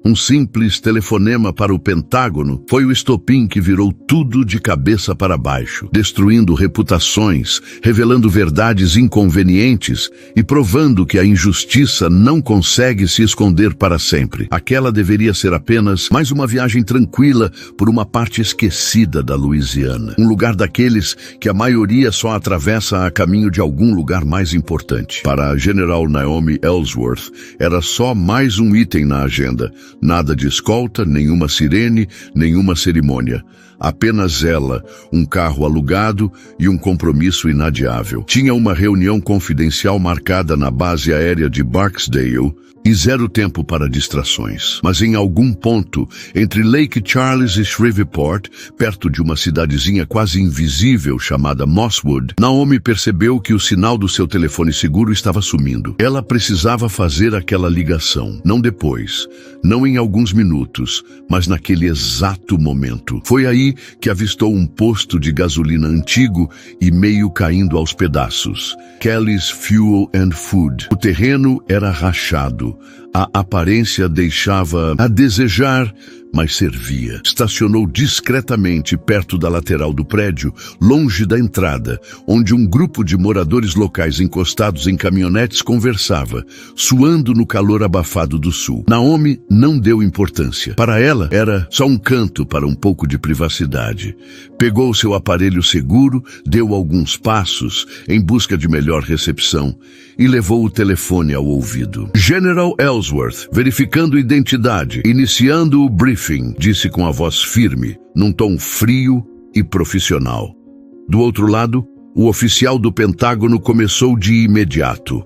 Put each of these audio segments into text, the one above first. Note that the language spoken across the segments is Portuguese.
Um simples telefonema para o Pentágono foi o estopim que virou tudo de cabeça para baixo, destruindo reputações, revelando verdades inconvenientes e provando que a injustiça não consegue se esconder para sempre. Aquela deveria ser apenas mais uma viagem tranquila por uma parte esquecida da Louisiana. Um lugar daqueles que a maioria só atravessa a caminho de algum lugar mais importante. Para a General Naomi Ellsworth, era só mais um item na agenda. Nada de escolta, nenhuma sirene, nenhuma cerimônia. Apenas ela, um carro alugado e um compromisso inadiável. Tinha uma reunião confidencial marcada na base aérea de Barksdale e zero tempo para distrações. Mas em algum ponto, entre Lake Charles e Shreveport, perto de uma cidadezinha quase invisível chamada Mosswood, Naomi percebeu que o sinal do seu telefone seguro estava sumindo. Ela precisava fazer aquela ligação, não depois, não em alguns minutos, mas naquele exato momento. Foi aí que avistou um posto de gasolina antigo e meio caindo aos pedaços. Kelly's Fuel and Food. O terreno era rachado. A aparência deixava a desejar, mas servia. Estacionou discretamente perto da lateral do prédio, longe da entrada, onde um grupo de moradores locais encostados em caminhonetes conversava, suando no calor abafado do sul. Naomi não deu importância. Para ela, era só um canto para um pouco de privacidade. Pegou seu aparelho seguro, deu alguns passos em busca de melhor recepção e levou o telefone ao ouvido. General Ellsworth, verificando identidade, iniciando o briefing, disse com a voz firme, num tom frio e profissional. Do outro lado, o oficial do Pentágono começou de imediato.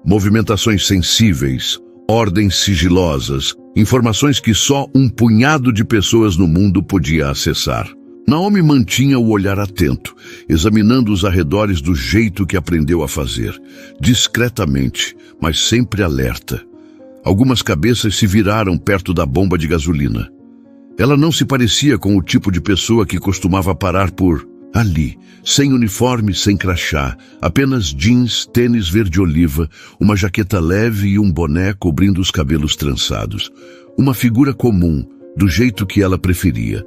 Movimentações sensíveis, ordens sigilosas, informações que só um punhado de pessoas no mundo podia acessar. Naomi mantinha o olhar atento, examinando os arredores do jeito que aprendeu a fazer, discretamente, mas sempre alerta. Algumas cabeças se viraram perto da bomba de gasolina. Ela não se parecia com o tipo de pessoa que costumava parar por ali, sem uniforme, sem crachá, apenas jeans, tênis verde-oliva, uma jaqueta leve e um boné cobrindo os cabelos trançados. Uma figura comum, do jeito que ela preferia.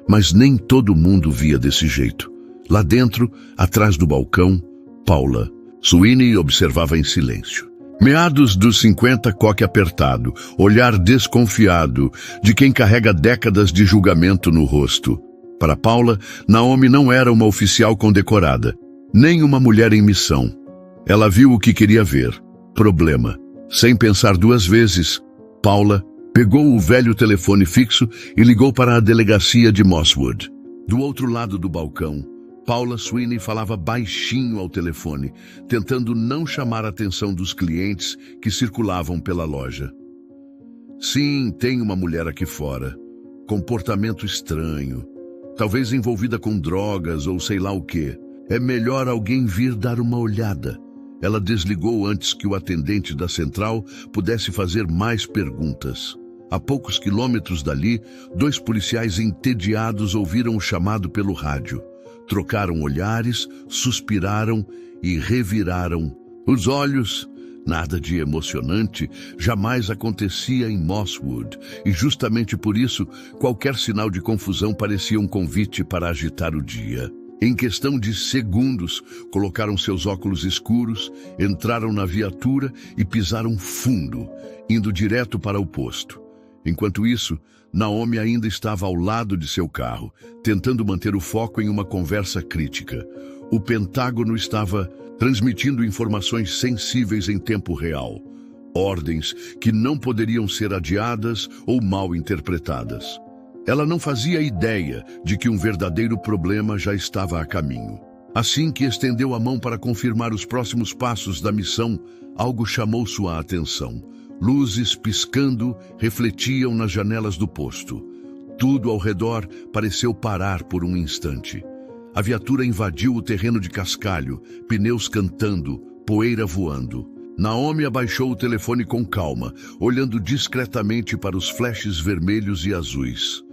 Mas nem todo mundo via desse jeito. Lá dentro, atrás do balcão, Paula Sweeney observava em silêncio. Meados dos 50, coque apertado, olhar desconfiado de quem carrega décadas de julgamento no rosto. Para Paula, Naomi não era uma oficial condecorada, nem uma mulher em missão. Ela viu o que queria ver. Problema. Sem pensar duas vezes, Paula pegou o velho telefone fixo e ligou para a delegacia de Mosswood. Do outro lado do balcão, Paula Sweeney falava baixinho ao telefone, tentando não chamar a atenção dos clientes que circulavam pela loja. Sim, tem uma mulher aqui fora. Comportamento estranho. Talvez envolvida com drogas ou sei lá o quê. É melhor alguém vir dar uma olhada. Ela desligou antes que o atendente da central pudesse fazer mais perguntas. A poucos quilômetros dali, 2 policiais entediados ouviram o chamado pelo rádio. Trocaram olhares, suspiraram e reviraram os olhos. Nada de emocionante jamais acontecia em Mosswood, e justamente por isso, qualquer sinal de confusão parecia um convite para agitar o dia. Em questão de segundos, colocaram seus óculos escuros, entraram na viatura e pisaram fundo, indo direto para o posto. Enquanto isso, Naomi ainda estava ao lado de seu carro, tentando manter o foco em uma conversa crítica. O Pentágono estava transmitindo informações sensíveis em tempo real. Ordens que não poderiam ser adiadas ou mal interpretadas. Ela não fazia ideia de que um verdadeiro problema já estava a caminho. Assim que estendeu a mão para confirmar os próximos passos da missão, algo chamou sua atenção. Luzes piscando refletiam nas janelas do posto. Tudo ao redor pareceu parar por um instante. A viatura invadiu o terreno de cascalho, pneus cantando, poeira voando. Naomi abaixou o telefone com calma, olhando discretamente para os flashes vermelhos e azuis.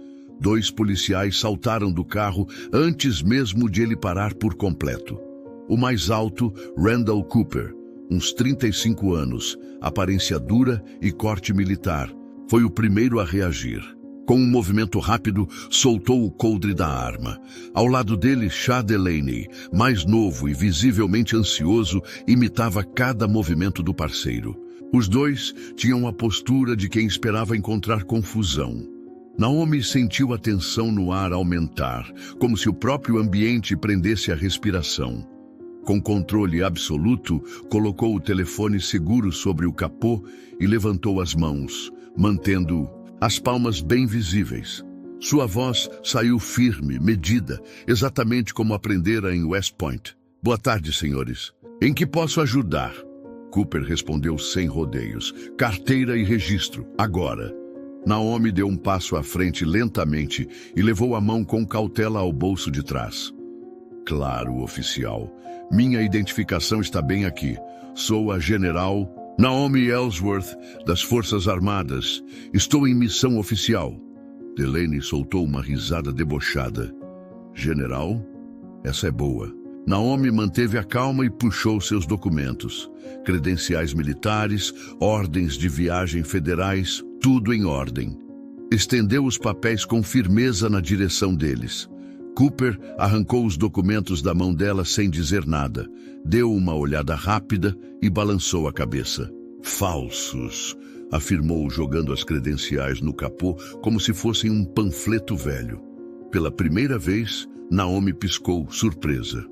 2 policiais saltaram do carro antes mesmo de ele parar por completo. O mais alto, Randall Cooper, uns 35 anos, aparência dura e corte militar, Foi o primeiro a reagir. Com um movimento rápido, soltou o coldre da arma. Ao lado dele, Shah Delaney, mais novo e visivelmente ansioso, imitava cada movimento do parceiro. Os dois tinham a postura de quem esperava encontrar confusão. Naomi sentiu a tensão no ar aumentar, como se o próprio ambiente prendesse a respiração. Com controle absoluto, colocou o telefone seguro sobre o capô e levantou as mãos, mantendo as palmas bem visíveis. Sua voz saiu firme, medida, exatamente como aprendera em West Point. "Boa tarde, senhores. Em que posso ajudar?" Cooper respondeu sem rodeios. "Carteira e registro, agora." Naomi deu um passo à frente lentamente e levou a mão com cautela ao bolso de trás. "Claro, oficial. Minha identificação está bem aqui. Sou a General Naomi Ellsworth, das Forças Armadas. Estou em missão oficial." Delaney soltou uma risada debochada. "General? Essa é boa." Naomi manteve a calma e puxou seus documentos. Credenciais militares, ordens de viagem federais, tudo em ordem. Estendeu os papéis com firmeza na direção deles. Cooper arrancou os documentos da mão dela sem dizer nada. Deu uma olhada rápida e balançou a cabeça. "Falsos", afirmou, jogando as credenciais no capô como se fossem um panfleto velho. Pela primeira vez, Naomi piscou, surpresa.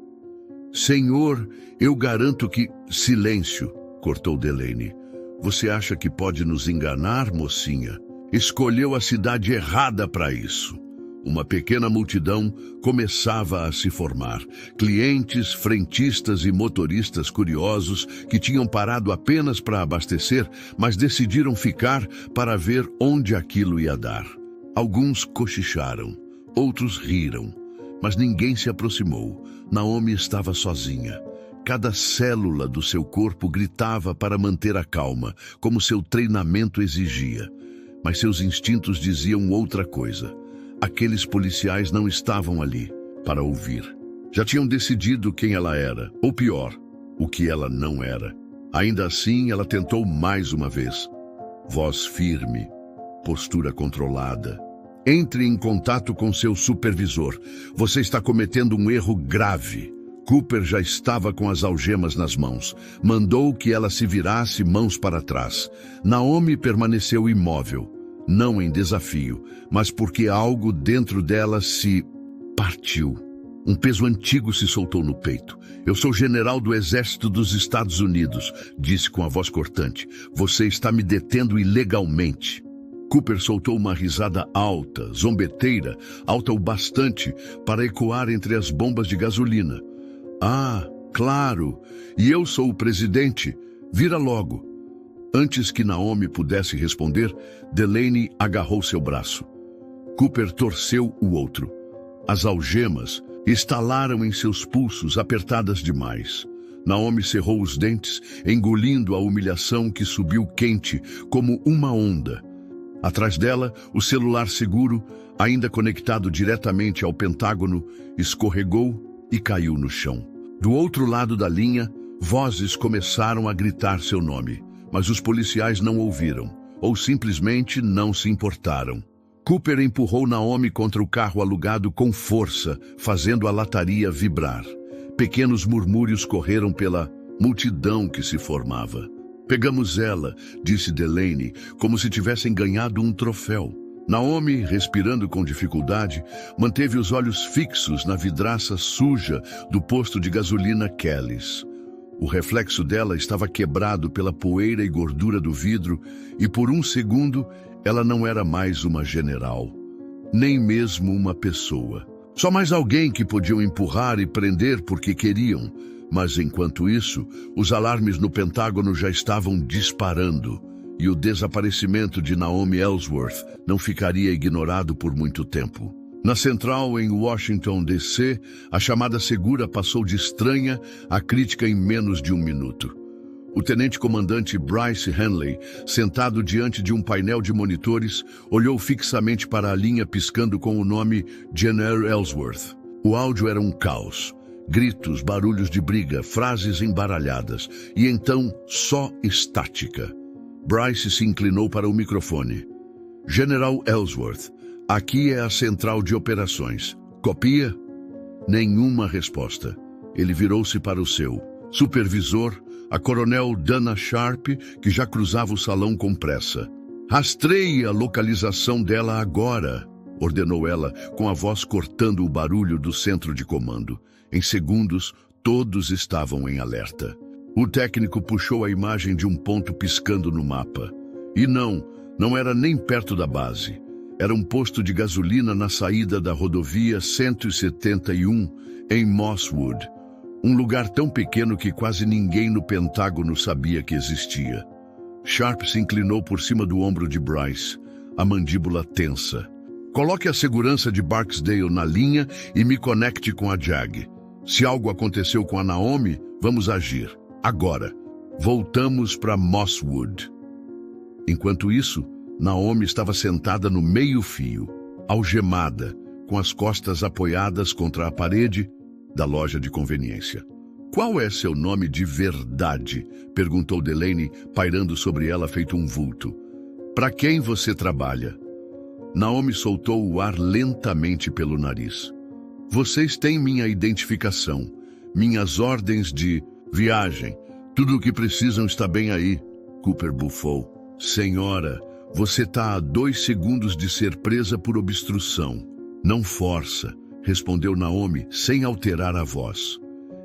"Senhor, eu garanto que..." "Silêncio", cortou Delaney. "Você acha que pode nos enganar, mocinha? Escolheu a cidade errada para isso." Uma pequena multidão começava a se formar. Clientes, frentistas e motoristas curiosos que tinham parado apenas para abastecer, mas decidiram ficar para ver onde aquilo ia dar. Alguns cochicharam, outros riram, mas ninguém se aproximou. Naomi estava sozinha. Cada célula do seu corpo gritava para manter a calma, como seu treinamento exigia. Mas seus instintos diziam outra coisa. Aqueles policiais não estavam ali para ouvir. Já tinham decidido quem ela era, ou pior, o que ela não era. Ainda assim, ela tentou mais uma vez. Voz firme, postura controlada. "Entre em contato com seu supervisor. Você está cometendo um erro grave." Cooper já estava com as algemas nas mãos. Mandou que ela se virasse mãos para trás. Naomi permaneceu imóvel. Não em desafio, mas porque algo dentro dela se partiu. Um peso antigo se soltou no peito. "Eu sou general do Exército dos Estados Unidos", disse com a voz cortante. "Você está me detendo ilegalmente." Cooper soltou uma risada alta, zombeteira, alta o bastante para ecoar entre as bombas de gasolina. "Ah, claro, e eu sou o presidente. Vira logo." Antes que Naomi pudesse responder, Delaney agarrou seu braço. Cooper torceu o outro. As algemas estalaram em seus pulsos, apertadas demais. Naomi cerrou os dentes, engolindo a humilhação que subiu quente, como uma onda. Atrás dela, o celular seguro, ainda conectado diretamente ao Pentágono, escorregou e caiu no chão. Do outro lado da linha, vozes começaram a gritar seu nome. Mas os policiais não ouviram, ou simplesmente não se importaram. Cooper empurrou Naomi contra o carro alugado com força, fazendo a lataria vibrar. Pequenos murmúrios correram pela multidão que se formava. "Pegamos ela", disse Delaney, como se tivessem ganhado um troféu. Naomi, respirando com dificuldade, manteve os olhos fixos na vidraça suja do posto de gasolina Kelly's. O reflexo dela estava quebrado pela poeira e gordura do vidro, e por um segundo ela não era mais uma general, nem mesmo uma pessoa. Só mais alguém que podiam empurrar e prender porque queriam. Mas enquanto isso, os alarmes no Pentágono já estavam disparando, e o desaparecimento de Naomi Ellsworth não ficaria ignorado por muito tempo. Na central, em Washington, D.C., a chamada segura passou de estranha a crítica em menos de um minuto. O tenente-comandante Bryce Henley, sentado diante de um painel de monitores, olhou fixamente para a linha piscando com o nome Jenner Ellsworth. O áudio era um caos. Gritos, barulhos de briga, frases embaralhadas, e então só estática. Bryce se inclinou para o microfone. General Ellsworth, aqui é a central de operações. Copia? Nenhuma resposta. Ele virou-se para o seu supervisor, a coronel Dana Sharp, que já cruzava o salão com pressa. Rastreie a localização dela agora, ordenou ela, com a voz cortando o barulho do centro de comando. Em segundos, todos estavam em alerta. O técnico puxou a imagem de um ponto piscando no mapa. E não era nem perto da base. Era um posto de gasolina na saída da rodovia 171, em Mosswood. Um lugar tão pequeno que quase ninguém no Pentágono sabia que existia. Sharp se inclinou por cima do ombro de Bryce, a mandíbula tensa. Coloque a segurança de Barksdale na linha e me conecte com a JAG. Se algo aconteceu com a Naomi, vamos agir. Agora. Voltamos para Mosswood. Enquanto isso, Naomi estava sentada no meio-fio, algemada, com as costas apoiadas contra a parede da loja de conveniência. Qual é seu nome de verdade? Perguntou Delaney, pairando sobre ela feito um vulto. Para quem você trabalha? Naomi soltou o ar lentamente pelo nariz. Vocês têm minha identificação, minhas ordens de viagem. Tudo o que precisam está bem aí. Cooper bufou. Senhora, você está a 2 segundos de ser presa por obstrução. Não força, respondeu Naomi, sem alterar a voz.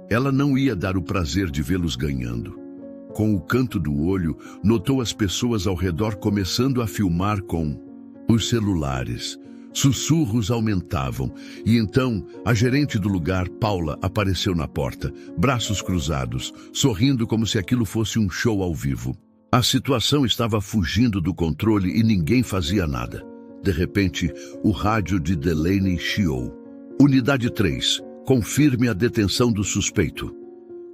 Ela não ia dar o prazer de vê-los ganhando. Com o canto do olho, notou as pessoas ao redor começando a filmar com os celulares. Sussurros aumentavam, e então a gerente do lugar, Paula, apareceu na porta, braços cruzados, sorrindo como se aquilo fosse um show ao vivo. A situação estava fugindo do controle e ninguém fazia nada. De repente, o rádio de Delaney chiou. Unidade 3, confirme a detenção do suspeito.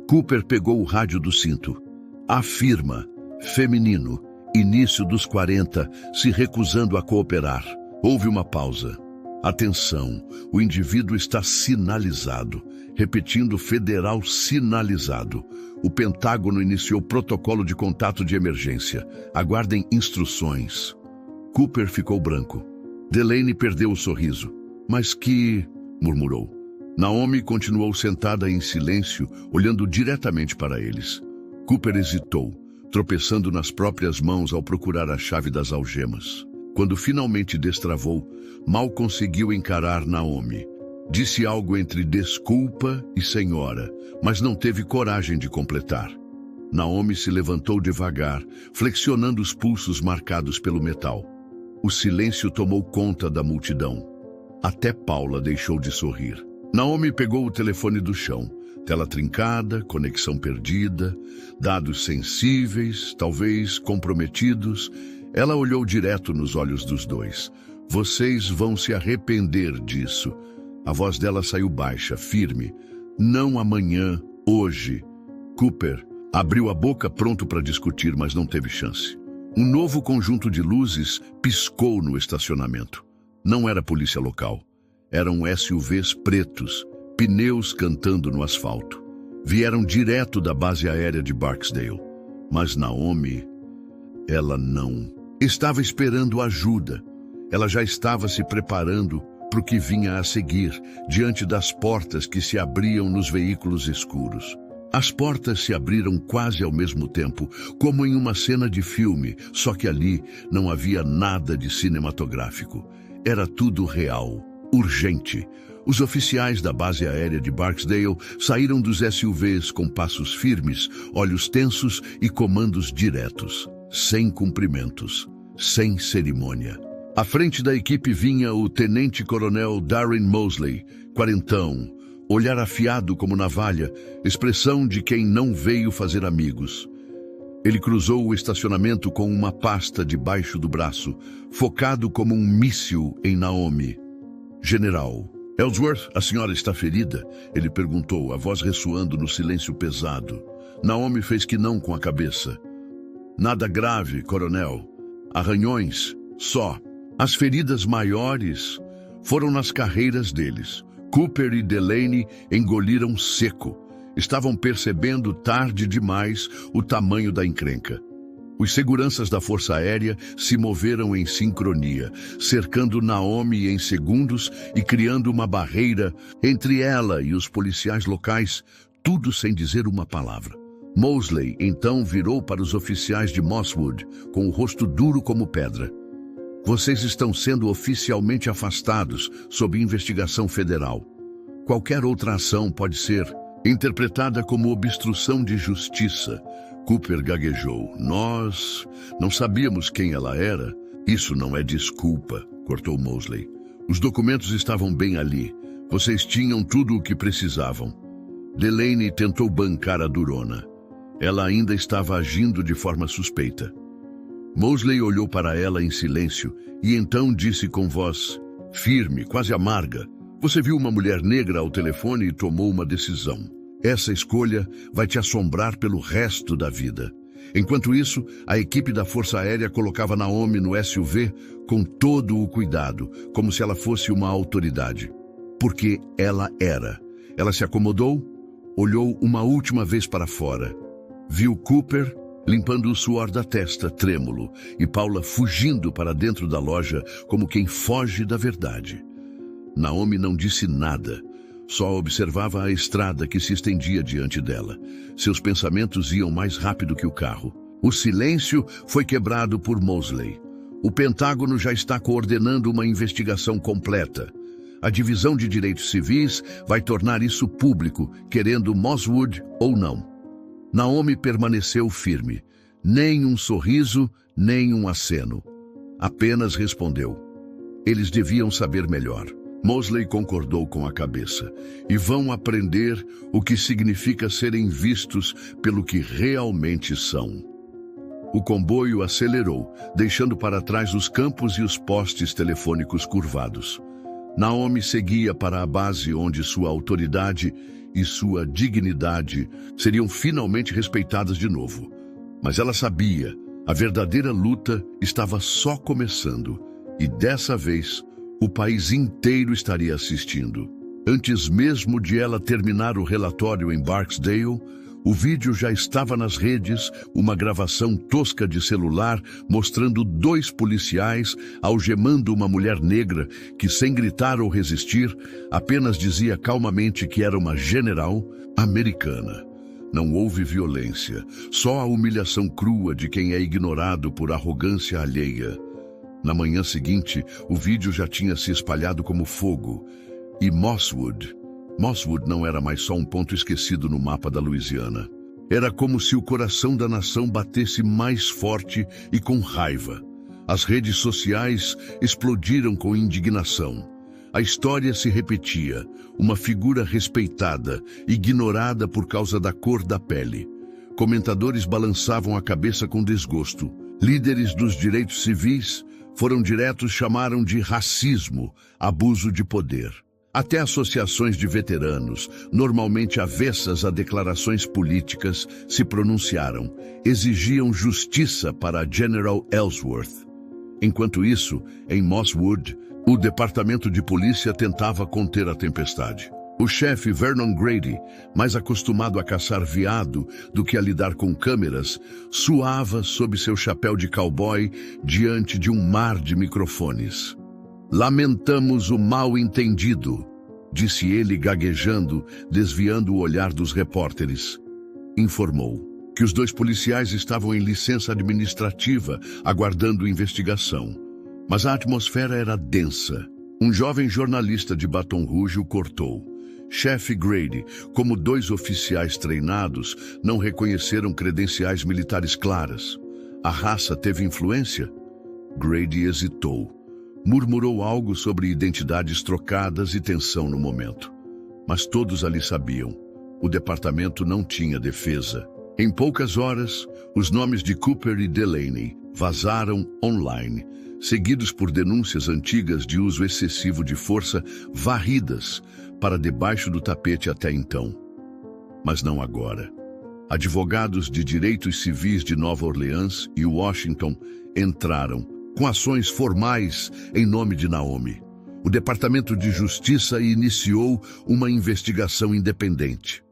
Cooper pegou o rádio do cinto. Afirma, feminino, início dos 40, se recusando a cooperar. Houve uma pausa. Atenção, o indivíduo está sinalizado. Repetindo, federal sinalizado. O Pentágono iniciou protocolo de contato de emergência. Aguardem instruções. Cooper ficou branco. Delaney perdeu o sorriso. Mas que... murmurou. Naomi continuou sentada em silêncio, olhando diretamente para eles. Cooper hesitou, tropeçando nas próprias mãos ao procurar a chave das algemas. Quando finalmente destravou, mal conseguiu encarar Naomi. Disse algo entre desculpa e senhora, mas não teve coragem de completar. Naomi se levantou devagar, flexionando os pulsos marcados pelo metal. O silêncio tomou conta da multidão. Até Paula deixou de sorrir. Naomi pegou o telefone do chão. Tela trincada, conexão perdida, dados sensíveis, talvez comprometidos. Ela olhou direto nos olhos dos dois. Vocês vão se arrepender disso. A voz dela saiu baixa, firme. Não amanhã, hoje. Cooper abriu a boca pronto para discutir, mas não teve chance. Um novo conjunto de luzes piscou no estacionamento. Não era polícia local. Eram SUVs pretos, pneus cantando no asfalto. Vieram direto da base aérea de Barksdale. Mas Naomi, ela não. Estava esperando ajuda. Ela já estava se preparando para o que vinha a seguir, diante das portas que se abriam nos veículos escuros. As portas se abriram quase ao mesmo tempo, como em uma cena de filme, só que ali não havia nada de cinematográfico. Era tudo real, urgente. Os oficiais da base aérea de Barksdale saíram dos SUVs com passos firmes, olhos tensos e comandos diretos, sem cumprimentos, sem cerimônia. À frente da equipe vinha o tenente-coronel Darren Mosley, quarentão, olhar afiado como navalha, expressão de quem não veio fazer amigos. Ele cruzou o estacionamento com uma pasta debaixo do braço, focado como um míssil em Naomi. General, Ellsworth, a senhora está ferida? Ele perguntou, a voz ressoando no silêncio pesado. Naomi fez que não com a cabeça. Nada grave, coronel. Arranhões, só. As feridas maiores foram nas carreiras deles. Cooper e Delaney engoliram seco. Estavam percebendo tarde demais o tamanho da encrenca. Os seguranças da Força Aérea se moveram em sincronia, cercando Naomi em segundos e criando uma barreira entre ela e os policiais locais, tudo sem dizer uma palavra. Mosley então virou para os oficiais de Mosswood, com o rosto duro como pedra. Vocês estão sendo oficialmente afastados sob investigação federal. Qualquer outra ação pode ser interpretada como obstrução de justiça. Cooper gaguejou. Nós não sabíamos quem ela era. Isso não é desculpa, cortou Mosley. Os documentos estavam bem ali. Vocês tinham tudo o que precisavam. Delaney tentou bancar a durona. Ela ainda estava agindo de forma suspeita. Mosley olhou para ela em silêncio e então disse com voz firme, quase amarga: Você viu uma mulher negra ao telefone e tomou uma decisão. Essa escolha vai te assombrar pelo resto da vida. Enquanto isso, a equipe da Força Aérea colocava Naomi no SUV com todo o cuidado, como se ela fosse uma autoridade. Porque ela era. Ela se acomodou, olhou uma última vez para fora. Viu Cooper limpando o suor da testa, trêmulo, e Paula fugindo para dentro da loja como quem foge da verdade. Naomi não disse nada. Só observava a estrada que se estendia diante dela. Seus pensamentos iam mais rápido que o carro. O silêncio foi quebrado por Mosley. O Pentágono já está coordenando uma investigação completa. A Divisão de Direitos Civis vai tornar isso público, querendo Mosswood ou não. Naomi permaneceu firme. Nem um sorriso, nem um aceno. Apenas respondeu. Eles deviam saber melhor. Mosley concordou com a cabeça. E vão aprender o que significa serem vistos pelo que realmente são. O comboio acelerou, deixando para trás os campos e os postes telefônicos curvados. Naomi seguia para a base onde sua autoridade e sua dignidade seriam finalmente respeitadas de novo. Mas ela sabia, a verdadeira luta estava só começando. E dessa vez, o país inteiro estaria assistindo. Antes mesmo de ela terminar o relatório em Barksdale, o vídeo já estava nas redes, uma gravação tosca de celular mostrando 2 policiais algemando uma mulher negra que, sem gritar ou resistir, apenas dizia calmamente que era uma general americana. Não houve violência, só a humilhação crua de quem é ignorado por arrogância alheia. Na manhã seguinte, o vídeo já tinha se espalhado como fogo. E Mosswood não era mais só um ponto esquecido no mapa da Louisiana. Era como se o coração da nação batesse mais forte e com raiva. As redes sociais explodiram com indignação. A história se repetia, uma figura respeitada, ignorada por causa da cor da pele. Comentadores balançavam a cabeça com desgosto. Líderes dos direitos civis foram diretos, chamaram de racismo, abuso de poder. Até associações de veteranos, normalmente avessas a declarações políticas, se pronunciaram, exigiam justiça para General Ellsworth. Enquanto isso, em Mosswood, o departamento de polícia tentava conter a tempestade. O chefe Vernon Grady, mais acostumado a caçar veado do que a lidar com câmeras, suava sob seu chapéu de cowboy diante de um mar de microfones. Lamentamos o mal-entendido, disse ele gaguejando, desviando o olhar dos repórteres. Informou que os 2 policiais estavam em licença administrativa, aguardando investigação. Mas a atmosfera era densa. Um jovem jornalista de Baton Rouge o cortou. Chefe Grady, como 2 oficiais treinados, não reconheceram credenciais militares claras. A raça teve influência? Grady hesitou. Murmurou algo sobre identidades trocadas e tensão no momento. Mas todos ali sabiam. O departamento não tinha defesa. Em poucas horas, os nomes de Cooper e Delaney vazaram online, seguidos por denúncias antigas de uso excessivo de força varridas para debaixo do tapete até então. Mas não agora. Advogados de direitos civis de Nova Orleans e Washington entraram com ações formais em nome de Naomi. O Departamento de Justiça iniciou uma investigação independente.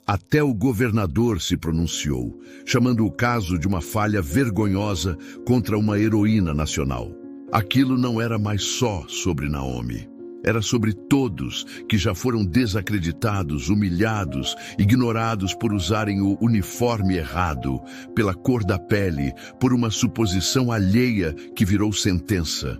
Até o governador se pronunciou, chamando o caso de uma falha vergonhosa contra uma heroína nacional. Aquilo não era mais só sobre Naomi. Era sobre todos que já foram desacreditados, humilhados, ignorados por usarem o uniforme errado, pela cor da pele, por uma suposição alheia que virou sentença.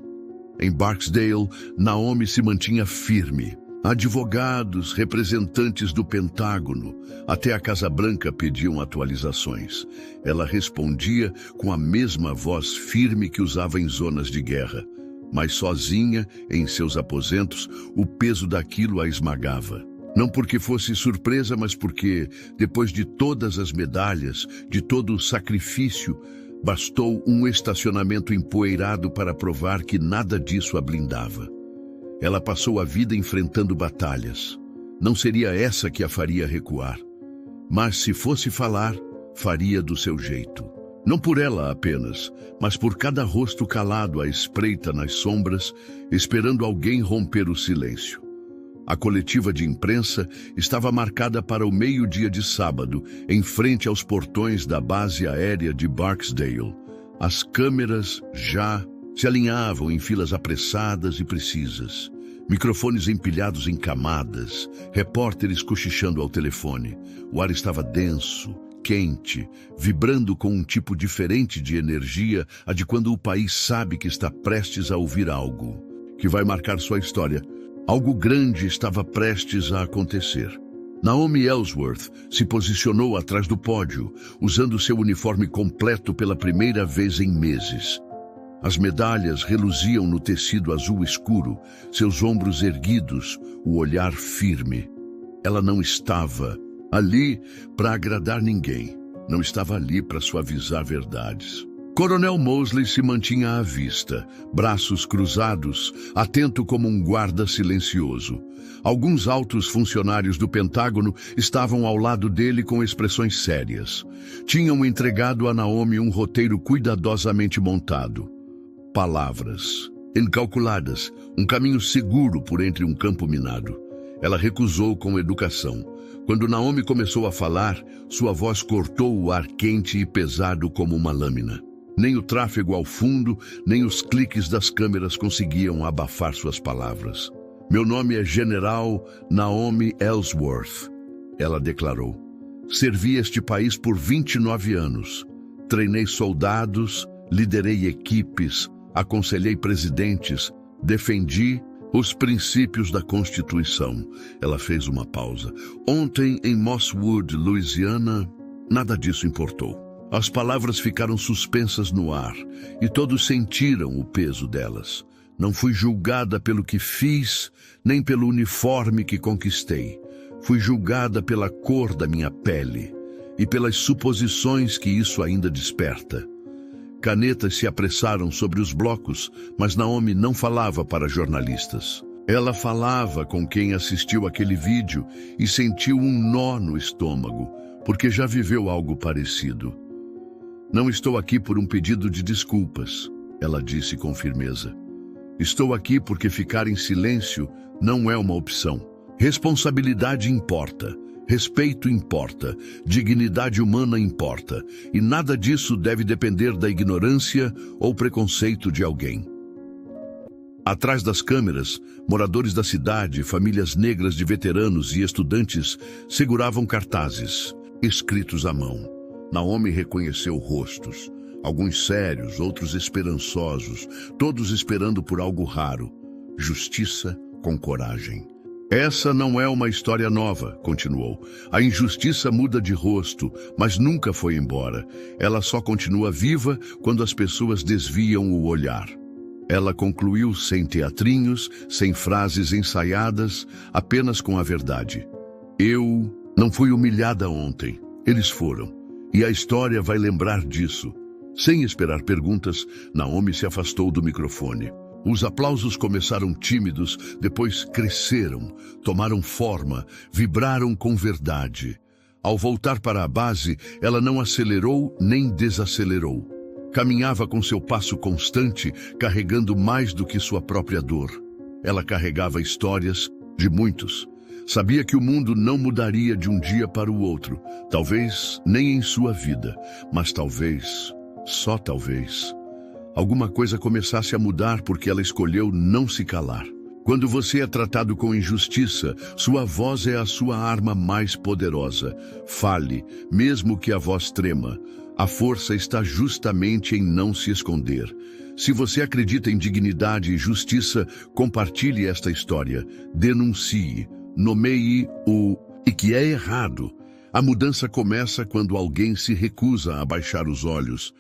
Em Barksdale, Naomi se mantinha firme. Advogados, representantes do Pentágono, até a Casa Branca pediam atualizações. Ela respondia com a mesma voz firme que usava em zonas de guerra. Mas sozinha, em seus aposentos, o peso daquilo a esmagava. Não porque fosse surpresa, mas porque, depois de todas as medalhas, de todo o sacrifício, bastou um estacionamento empoeirado para provar que nada disso a blindava. Ela passou a vida enfrentando batalhas. Não seria essa que a faria recuar. Mas se fosse falar, faria do seu jeito. Não por ela apenas, mas por cada rosto calado à espreita nas sombras, esperando alguém romper o silêncio. A coletiva de imprensa estava marcada para o meio-dia de sábado, em frente aos portões da base aérea de Barksdale. As câmeras já se alinhavam em filas apressadas e precisas. Microfones empilhados em camadas, repórteres cochichando ao telefone. O ar estava denso, quente, vibrando com um tipo diferente de energia, a de quando o país sabe que está prestes a ouvir algo que vai marcar sua história. Algo grande estava prestes a acontecer. Naomi Ellsworth se posicionou atrás do pódio, usando seu uniforme completo pela primeira vez em meses. As medalhas reluziam no tecido azul escuro, seus ombros erguidos, o olhar firme. Ela não estava ali para agradar ninguém. Não estava ali para suavizar verdades. Coronel Mosley se mantinha à vista, braços cruzados, atento como um guarda silencioso. Alguns altos funcionários do Pentágono estavam ao lado dele com expressões sérias. Tinham entregado a Naomi um roteiro cuidadosamente montado. Palavras incalculadas, um caminho seguro por entre um campo minado. Ela recusou com educação. Quando Naomi começou a falar, sua voz cortou o ar quente e pesado como uma lâmina. Nem o tráfego ao fundo, nem os cliques das câmeras conseguiam abafar suas palavras. Meu nome é General Naomi Ellsworth, ela declarou. Servi este país por 29 anos. Treinei soldados, liderei equipes, aconselhei presidentes, defendi os princípios da Constituição. Ela fez uma pausa. Ontem, em Mosswood, Louisiana, nada disso importou. As palavras ficaram suspensas no ar e todos sentiram o peso delas. Não fui julgada pelo que fiz, nem pelo uniforme que conquistei. Fui julgada pela cor da minha pele e pelas suposições que isso ainda desperta. Canetas se apressaram sobre os blocos, mas Naomi não falava para jornalistas. Ela falava com quem assistiu aquele vídeo e sentiu um nó no estômago, porque já viveu algo parecido. Não estou aqui por um pedido de desculpas, ela disse com firmeza. Estou aqui porque ficar em silêncio não é uma opção. Responsabilidade importa. Respeito importa, dignidade humana importa, e nada disso deve depender da ignorância ou preconceito de alguém. Atrás das câmeras, moradores da cidade, famílias negras de veteranos e estudantes seguravam cartazes, escritos à mão. Naomi reconheceu rostos, alguns sérios, outros esperançosos, todos esperando por algo raro, justiça com coragem. Essa não é uma história nova, continuou. A injustiça muda de rosto, mas nunca foi embora. Ela só continua viva quando as pessoas desviam o olhar. Ela concluiu sem teatrinhos, sem frases ensaiadas, apenas com a verdade. Eu não fui humilhada ontem. Eles foram. E a história vai lembrar disso. Sem esperar perguntas, Naomi se afastou do microfone. Os aplausos começaram tímidos, depois cresceram, tomaram forma, vibraram com verdade. Ao voltar para a base, ela não acelerou nem desacelerou. Caminhava com seu passo constante, carregando mais do que sua própria dor. Ela carregava histórias de muitos. Sabia que o mundo não mudaria de um dia para o outro, talvez nem em sua vida, mas talvez, só talvez, alguma coisa começasse a mudar porque ela escolheu não se calar. Quando você é tratado com injustiça, sua voz é a sua arma mais poderosa. Fale, mesmo que a voz trema. A força está justamente em não se esconder. Se você acredita em dignidade e justiça, compartilhe esta história. Denuncie, nomeie o que é errado. A mudança começa quando alguém se recusa a baixar os olhos.